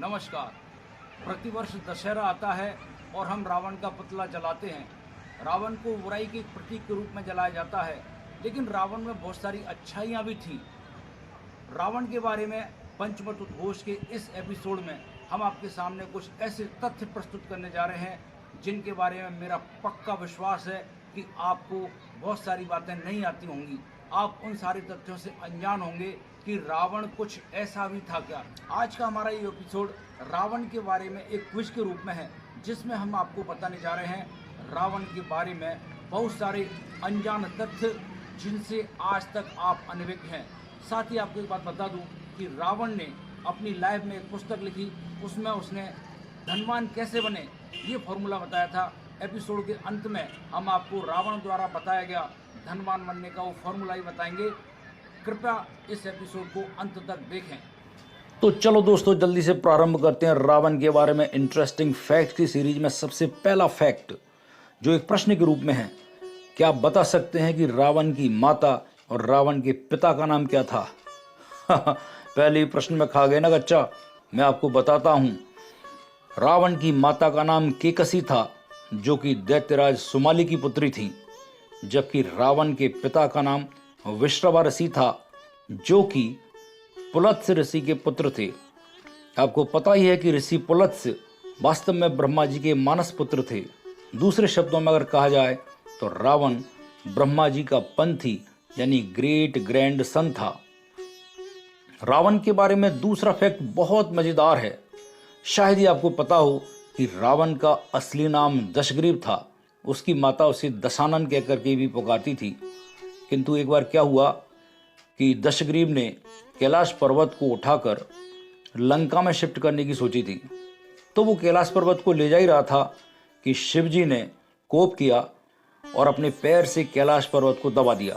नमस्कार। प्रतिवर्ष दशहरा आता है और हम रावण का पुतला जलाते हैं। रावण को बुराई के प्रतीक के रूप में जलाया जाता है, लेकिन रावण में बहुत सारी अच्छाइयाँ भी थीं। रावण के बारे में पंचमत उद्घोष के इस एपिसोड में हम आपके सामने कुछ ऐसे तथ्य प्रस्तुत करने जा रहे हैं जिनके बारे में मेरा पक्का विश्वास है कि आपको बहुत सारी बातें नहीं आती होंगी। आप उन सारे तथ्यों से अनजान होंगे कि रावण कुछ ऐसा भी था क्या। आज का हमारा ये एपिसोड रावण के बारे में एक क्विज के रूप में है, जिसमें हम आपको बताने जा रहे हैं रावण के बारे में बहुत सारे अनजान तथ्य जिनसे आज तक आप अनभिज्ञ हैं। साथ ही आपको एक बात बता दूं कि रावण ने अपनी लाइफ में एक पुस्तक लिखी, उसमें उसने धनवान कैसे बने ये फॉर्मूला बताया था। एपिसोड के अंत में हम आपको रावण द्वारा बताया गया धनवान बनने का वो फॉर्मूला ही बताएंगे। कृपया इस एपिसोड को अंत तक देखें। तो चलो दोस्तों, जल्दी से प्रारंभ करते हैं रावण के बारे में इंटरेस्टिंग फैक्ट की सीरीज में। सबसे पहला फैक्ट जो एक प्रश्न के रूप में है, क्या आप बता सकते हैं कि रावण की माता और रावण के पिता का नाम क्या था? पहले ही प्रश्न में खा गए ना बच्चा। मैं आपको बताता हूं। रावण की माता का नाम केकसी था, जो कि दैत्यराज सुमाली की पुत्री थी, जबकि रावण के पिता का नाम विश्रवा ऋषि था, जो कि पुलत्स्य ऋषि के पुत्र थे। आपको पता ही है कि ऋषि पुलत्स्य वास्तव में ब्रह्मा जी के मानस पुत्र थे। दूसरे शब्दों में अगर कहा जाए तो रावण ब्रह्मा जी का पंथी यानी ग्रेट ग्रैंड सन था। रावण के बारे में दूसरा फैक्ट बहुत मजेदार है। शायद ही आपको पता हो कि रावण का असली नाम दशग्रीव था। उसकी माता उसे दशानन कहकर के भी पुकारती थी। किंतु एक बार क्या हुआ कि दशग्रीव ने कैलाश पर्वत को उठाकर लंका में शिफ्ट करने की सोची थी। तो वो कैलाश पर्वत को ले जा ही रहा था कि शिवजी ने कोप किया और अपने पैर से कैलाश पर्वत को दबा दिया,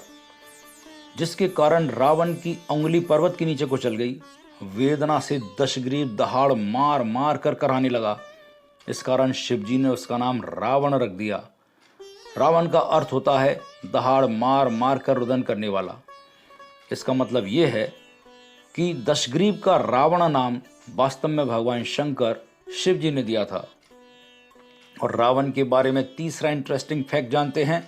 जिसके कारण रावण की उंगली पर्वत के नीचे को चल गई। वेदना से दशग्रीव दहाड़ मार मार कर कराने लगा। इस कारण शिवजी ने उसका नाम रावण रख दिया। रावण का अर्थ होता है दहाड़ मार मार कर रुदन करने वाला। इसका मतलब यह है कि दशग्रीव का रावण नाम वास्तव में भगवान शंकर शिव जी ने दिया था। और रावण के बारे में तीसरा इंटरेस्टिंग फैक्ट जानते हैं।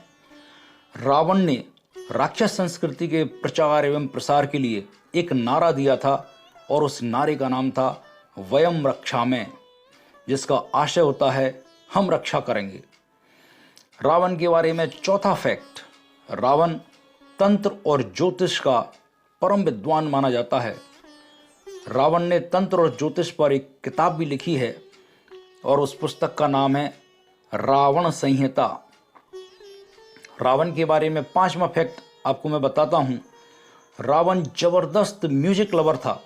रावण ने राक्षस संस्कृति के प्रचार एवं प्रसार के लिए एक नारा दिया था, और उस नारे का नाम था वयम रक्षामः, जिसका आशय होता है हम रक्षा करेंगे। रावण के बारे में चौथा फैक्ट, रावण तंत्र और ज्योतिष का परम विद्वान माना जाता है। रावण ने तंत्र और ज्योतिष पर एक किताब भी लिखी है, और उस पुस्तक का नाम है रावण संहिता। रावण के बारे में पांचवा फैक्ट आपको मैं बताता हूं। रावण जबरदस्त म्यूजिक लवर था,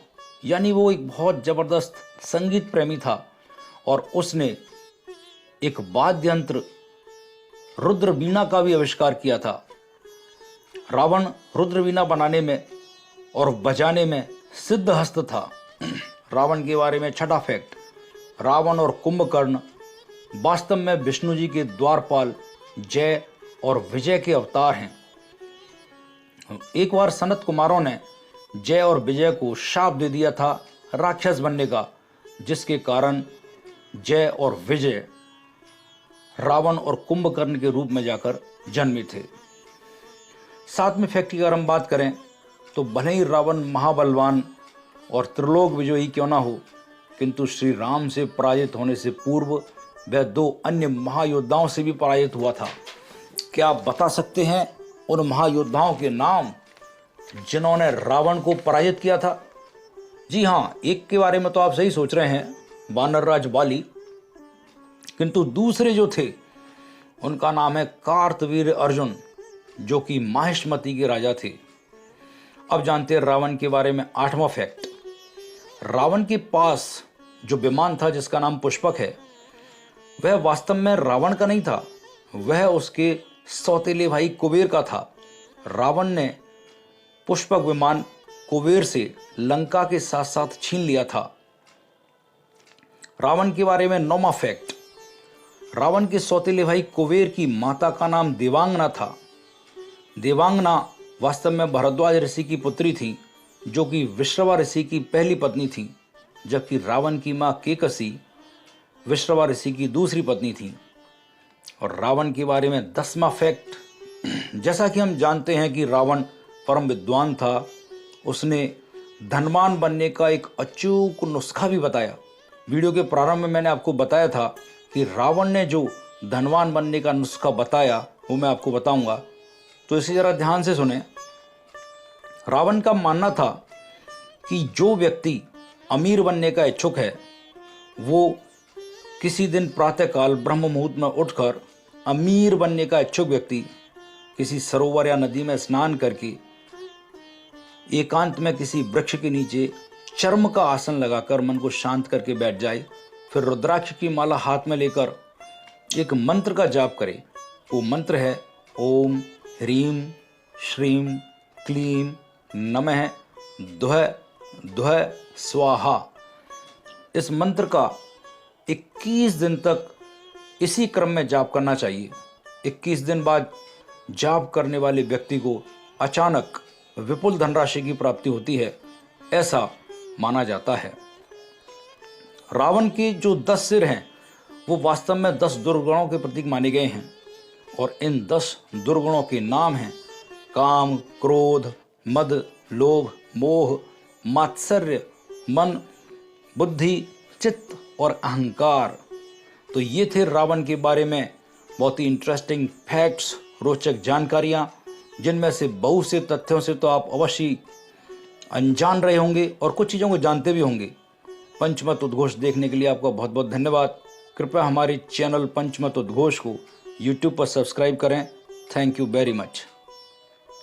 यानी वो एक बहुत जबरदस्त संगीत प्रेमी था, और उसने एक वाद्य यंत्र रुद्र वीणा का भी आविष्कार किया था। रावण रुद्र वीणा बनाने में और बजाने में सिद्धहस्त था। रावण के बारे में छठा फैक्ट, रावण और कुंभकर्ण वास्तव में विष्णु जी के द्वारपाल जय और विजय के अवतार हैं। एक बार सनत कुमारों ने जय और विजय को शाप दे दिया था राक्षस बनने का, जिसके कारण जय और विजय रावण और कुंभकर्ण के रूप में जाकर जन्मे थे। सातवें फैक्ट की अगर हम बात करें तो भले ही रावण महाबलवान और त्रिलोक विजयी क्यों ना हो, किंतु श्री राम से पराजित होने से पूर्व वह दो अन्य महायोद्धाओं से भी पराजित हुआ था। क्या आप बता सकते हैं उन महायोद्धाओं के नाम जिन्होंने रावण को पराजित किया था? जी हाँ, एक के बारे में तो आप सही सोच रहे हैं, वानरराज बाली। किंतु दूसरे जो थे उनका नाम है कार्तवीर्य अर्जुन, जो कि माहिष्मति के राजा थे। अब जानते हैं रावण के बारे में आठवां फैक्ट। रावण के पास जो विमान था जिसका नाम पुष्पक है, वह वास्तव में रावण का नहीं था, वह उसके सौतेले भाई कुबेर का था। रावण ने पुष्पक विमान कुबेर से लंका के साथ साथ छीन लिया था। रावण के बारे में नौवां फैक्ट, रावण के सौतेले भाई कुबेर की माता का नाम देवांगना था। देवांगना वास्तव में भरद्वाज ऋषि की पुत्री थी, जो कि विश्रवा ऋषि की पहली पत्नी थी। जबकि रावण की माँ केकसी विश्रवा ऋषि की दूसरी पत्नी थी। और रावण के बारे में 10वां फैक्ट, जैसा कि हम जानते हैं कि रावण परम विद्वान था, उसने धनवान बनने का एक अचूक नुस्खा भी बताया। वीडियो के प्रारंभ में मैंने आपको बताया था कि रावण ने जो धनवान बनने का नुस्खा बताया वो मैं आपको बताऊंगा, तो इसे जरा ध्यान से सुने। रावण का मानना था कि जो व्यक्ति अमीर बनने का इच्छुक है वो किसी दिन प्रातःकाल ब्रह्म मुहूर्त में उठकर अमीर बनने का इच्छुक व्यक्ति किसी सरोवर या नदी में स्नान करके एकांत में किसी वृक्ष के नीचे चर्म का आसन लगाकर मन को शांत करके बैठ जाए, फिर रुद्राक्ष की माला हाथ में लेकर एक मंत्र का जाप करे। वो मंत्र है ओम ह्रीम श्रीम क्लीम नमः द्वः द्वः स्वाहा। इस मंत्र का 21 दिन तक इसी क्रम में जाप करना चाहिए। 21 दिन बाद जाप करने वाले व्यक्ति को अचानक विपुल धनराशि की प्राप्ति होती है, ऐसा माना जाता है। रावण के जो 10 सिर हैं वो वास्तव में 10 दुर्गुणों के प्रतीक माने गए हैं, और इन 10 दुर्गुणों के नाम हैं काम, क्रोध, मद, लोभ, मोह, मात्सर्य, मन, बुद्धि, चित्त और अहंकार। तो ये थे रावण के बारे में बहुत ही इंटरेस्टिंग फैक्ट्स, रोचक जानकारियाँ, जिनमें से बहुत से तथ्यों से तो आप अवश्य अनजान रहे होंगे और कुछ चीज़ों को जानते भी होंगे। पंचमत उद्घोष देखने के लिए आपका बहुत बहुत धन्यवाद। कृपया हमारे चैनल पंचमत उद्घोष को YouTube पर सब्सक्राइब करें। Thank you very much.